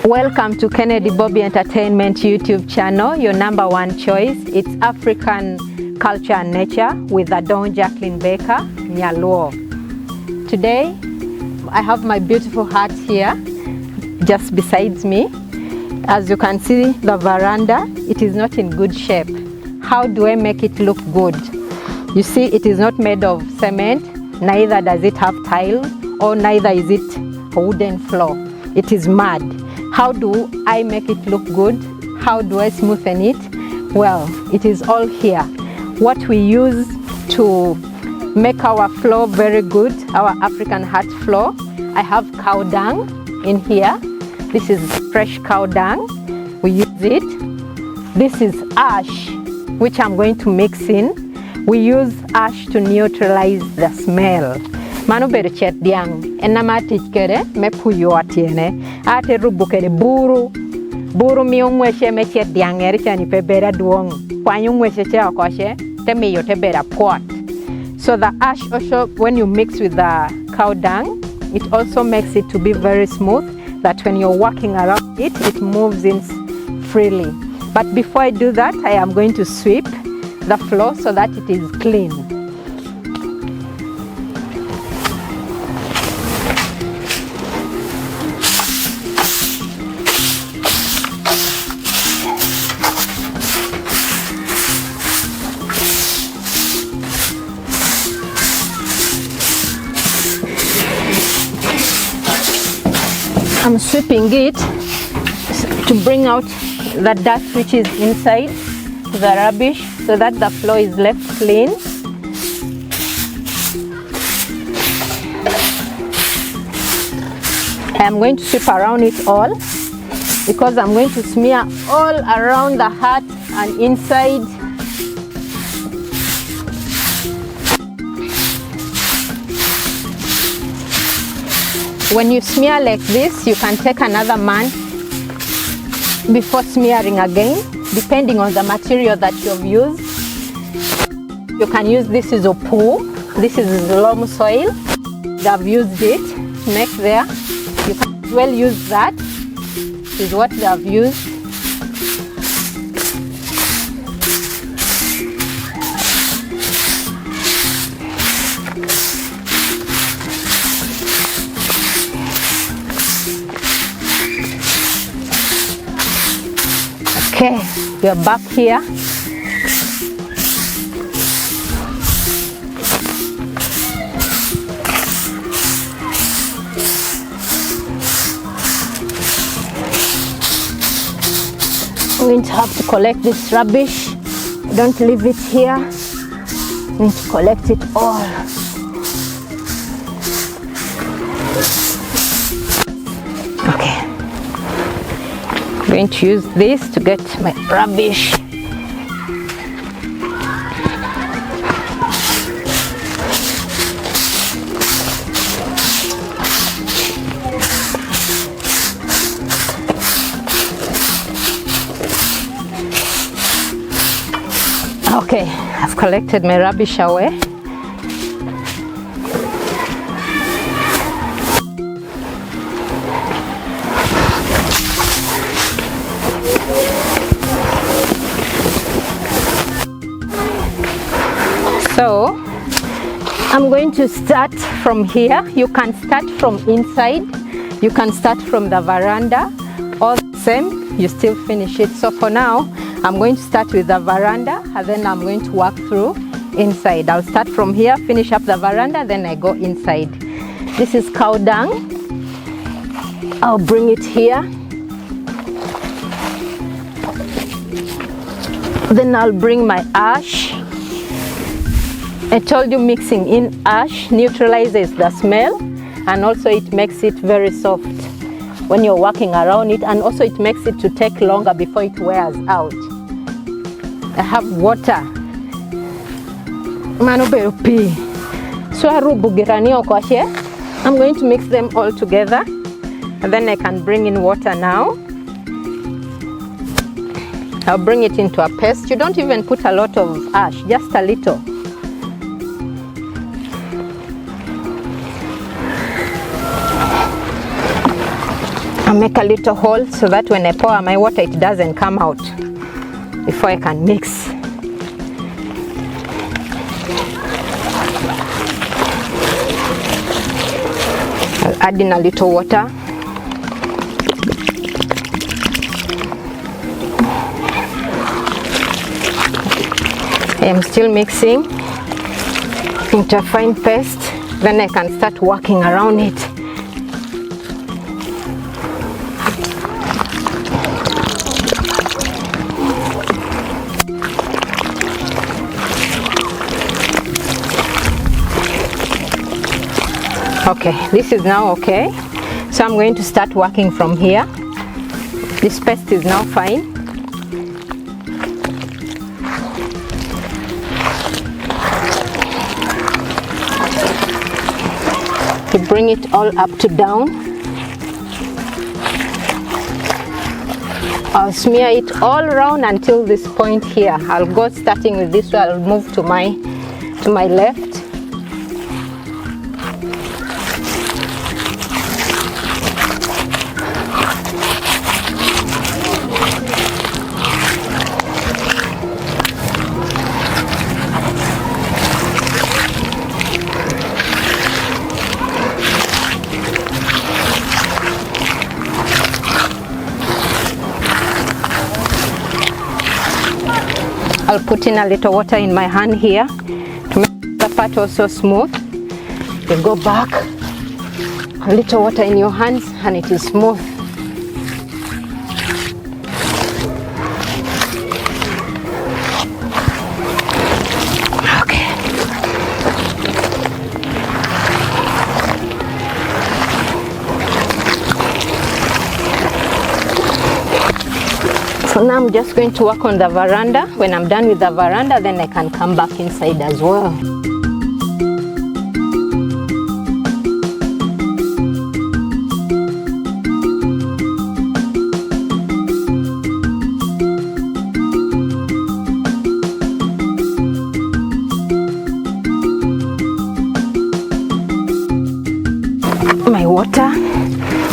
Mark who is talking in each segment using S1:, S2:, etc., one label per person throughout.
S1: Welcome to Kennedy Bobie Entertainment YouTube channel, your number one choice. It's African culture and nature with the Dung Baker, Nyaluo. Today, I have my beautiful hut here, just besides me. As you can see, the veranda, it is not in good shape. How do I make it look good? You see, it is not made of cement, neither does it have tile, or neither is it a wooden floor. It is mud. How do I make it look good? How do I smoothen it? Well, it is all here. What we use to make our floor very good, our African hut floor, I have cow dung in here. This is fresh cow dung. We use it. This is ash, which I'm going to mix in. We use ash to neutralize the smell. Manu beru chet diang enama tikere me puyo atiene ate rubukere buru mi onweshe me chet diang eri chani pe bera duong kwanyu onweshe che akoshe te me yo te bera pot. So the ash also, when you mix with the cow dung, it also makes it to be very smooth, that when you're walking around it, it moves in freely. But before I do that, I am going to sweep the floor so that it is clean. I'm sweeping it to bring out the dust which is inside, the rubbish, so that the floor is left clean. I'm going to sweep around it all because I'm going to smear all around the hut and inside. When you smear like this, you can take another man before smearing again, depending on the material that you have used. You can use, this is opu, this is loam soil. They have used it to make there. You can as well use that. This is what they have used. Okay, we are back here. We're going to have to collect this rubbish. Don't leave it here. We need to collect it all. Okay. I'm going to use this to get my rubbish. Okay, I've collected my rubbish away. So I'm going to start from here. You can start from inside, you can start from the veranda, all the same, you still finish it. So for now, I'm going to start with the veranda and then I'm going to walk through inside. I'll start from here, finish up the veranda, then I go inside. This is cow dung. I'll bring it here. Then I'll bring my ash. I told you mixing in ash neutralizes the smell and also it makes it very soft when you're walking around it, and also it makes it to take longer before it wears out. I have water. So I'm going to mix them all together and then I can bring in water now. I'll bring it into a paste. You don't even put a lot of ash, just a little. I make a little hole so that when I pour my water it doesn't come out before I can mix. I'll add in a little water. I am still mixing into a fine paste, then I can start working around it. Okay, this is now okay. So I'm going to start working from here. This paste is now fine. To bring it all up to down, I'll smear it all around until this point here. I'll go starting with this, so I'll move to my left. I'll put in a little water in my hand here to make the part also smooth. You go back, a little water in your hands and it is smooth. Okay. So now I'm just going to work on the veranda. When I'm done with the veranda, then I can come back inside as well. My water.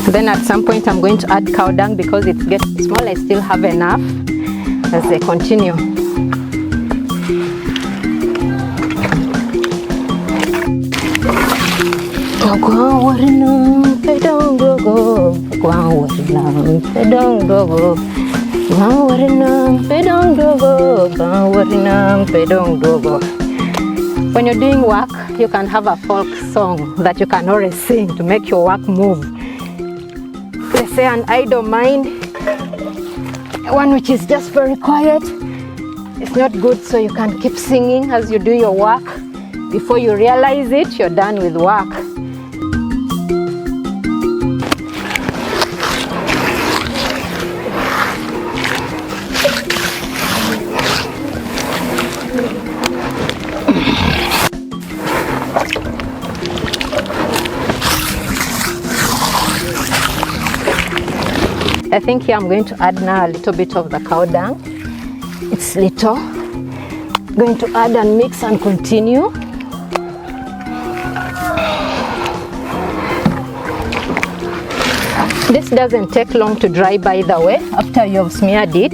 S1: Then at some point I'm going to add cow dung because it's getting small. I still have enough as I continue. When you're doing work, you can have a folk song that you can always sing to make your work move. They say an idle mind, one which is just very quiet, it's not good, so you can keep singing as you do your work. Before you realize it, you're done with work. I think here I'm going to add now a little bit of the cow dung. It's little. I'm going to add and mix and continue. This doesn't take long to dry, by the way. After you've smeared it,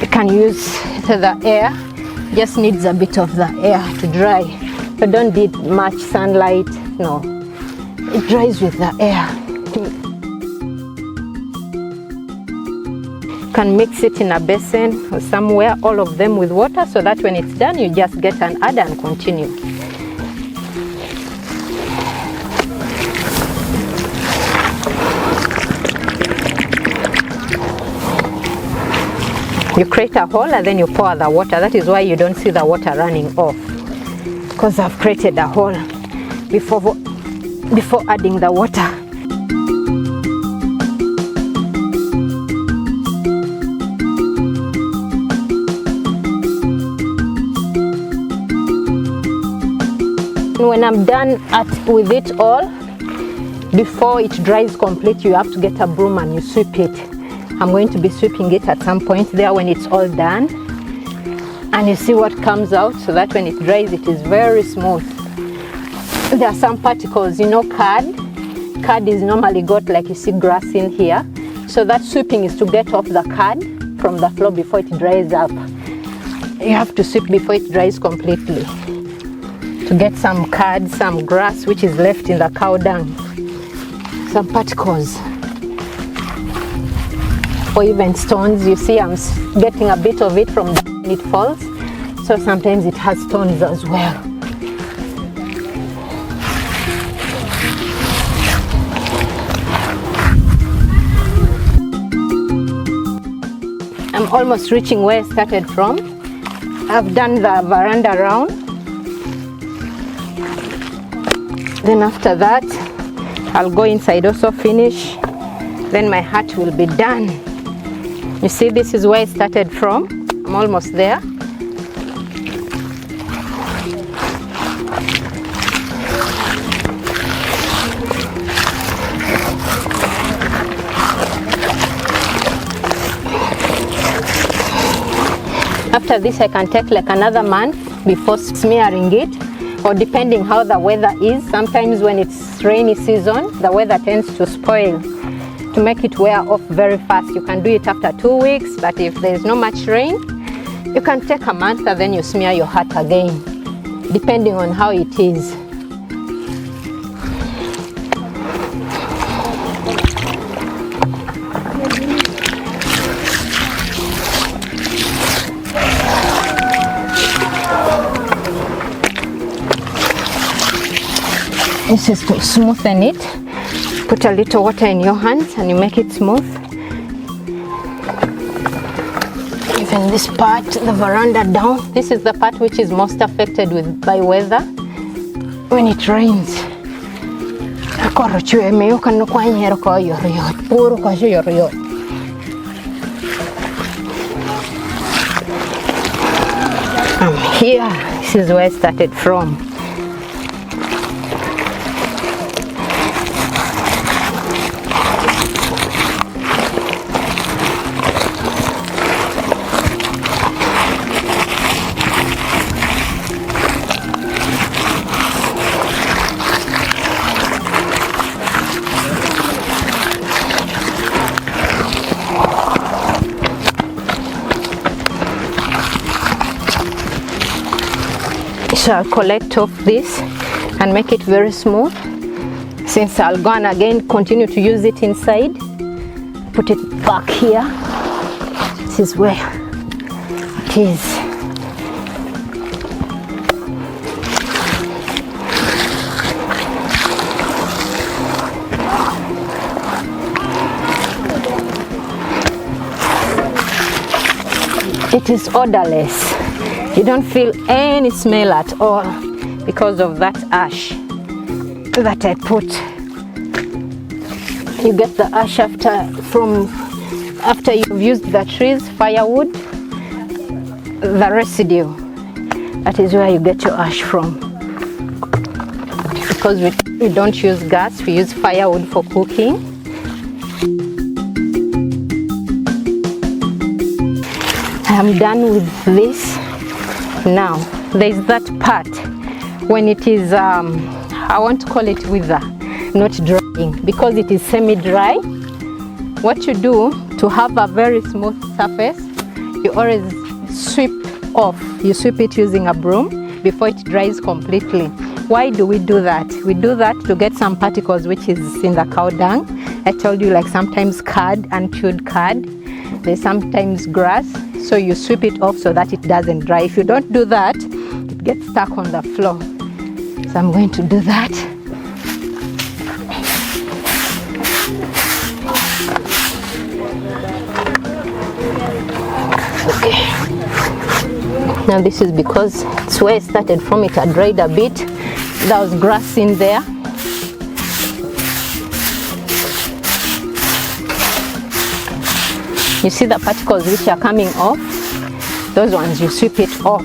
S1: you can use the air. Just needs a bit of the air to dry. You don't need much sunlight. No, it dries with the air. You can mix it in a basin or somewhere, all of them with water, so that when it's done you just get an add and continue. You create a hole and then you pour the water. That is why you don't see the water running off, because I've created a hole before adding the water. When I'm done with it all, before it dries complete, you have to get a broom and you sweep it. I'm going to be sweeping it at some point there when it's all done, and you see what comes out, so that when it dries it is very smooth. There are some particles, you know, card. cud is normally got, like you see, grass in here. So that sweeping is to get off the cud from the floor before it dries up. You have to sweep before it dries completely to get some cud, some grass which is left in the cow dung, some particles, or even stones. You see, I'm getting a bit of it from when it falls, so sometimes it has stones as well. I'm almost reaching where I started from. I've done the veranda round. Then after that, I'll go inside also finish. Then my hut will be done. You see, this is where I started from. I'm almost there. After this, I can take like another month before smearing it, or depending how the weather is. Sometimes when it's rainy season, the weather tends to spoil, to make it wear off very fast. You can do it after 2 weeks, but if there's not much rain, you can take a month and then you smear your hut again, depending on how it is. This is to smoothen it. Put a little water in your hands and you make it smooth. Even this part, the veranda down, this is the part which is most affected by weather when it rains. Here, this is where I started from. So I'll collect off this and make it very smooth. Since I'll go and again continue to use it inside, put it back here. This is where it is. It is odorless. You don't feel any smell at all because of that ash that I put. You get the ash after you've used the trees, firewood, the residue. That is where you get your ash from. Because we don't use gas, we use firewood for cooking. I'm done with this. Now, there's that part when it is, I want to call it wither, not drying, because it is semi-dry. What you do to have a very smooth surface, you always sweep off. You sweep it using a broom before it dries completely. Why do we do that? We do that to get some particles which is in the cow dung. I told you, like sometimes cud, unchewed cud. There's sometimes grass. So you sweep it off so that it doesn't dry. If you don't do that, it gets stuck on the floor. So I'm going to do that. Okay. Now this is because it's where I started from. It had dried a bit. There was grass in there. You see the particles which are coming off? Those ones you sweep it off.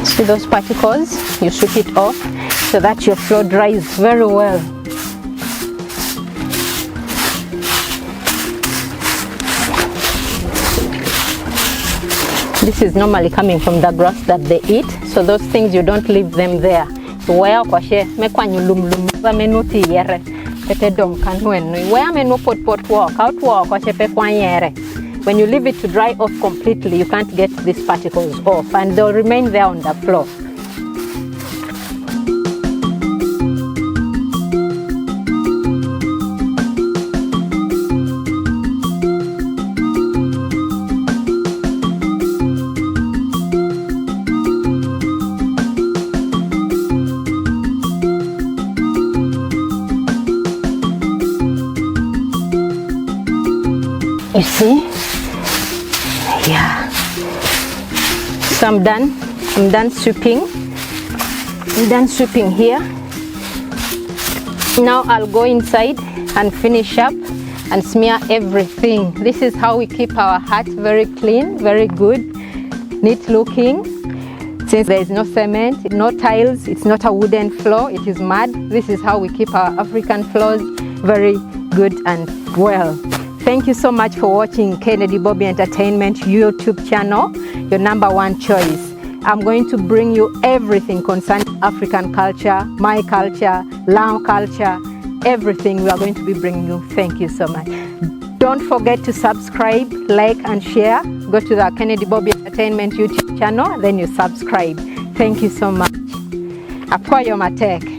S1: See those particles? You sweep it off so that your floor dries very well. This is normally coming from the grass that they eat, so those things you don't leave them there. Where kwashe me kwanyu lum ba menuti yere pete dom kanwen where menu pot walk out walk kwashe pe kwanyere. When you leave it to dry off completely, you can't get these particles off and they'll remain there on the floor. You see? Yeah. So I'm done sweeping. I'm done sweeping here. Now I'll go inside and finish up and smear everything. This is how we keep our hut very clean, very good, neat looking. Since there is no cement, no tiles, it's not a wooden floor, it is mud. This is how we keep our African floors very good and well. Thank you so much for watching Kennedy Bobie Entertainment YouTube channel, your #1 choice. I'm going to bring you everything concerning African culture, my culture, Lao culture, everything we are going to be bringing you. Thank you so much. Don't forget to subscribe, like and share. Go to the Kennedy Bobie Entertainment YouTube channel, then you subscribe. Thank you so much. Akwayo Matek.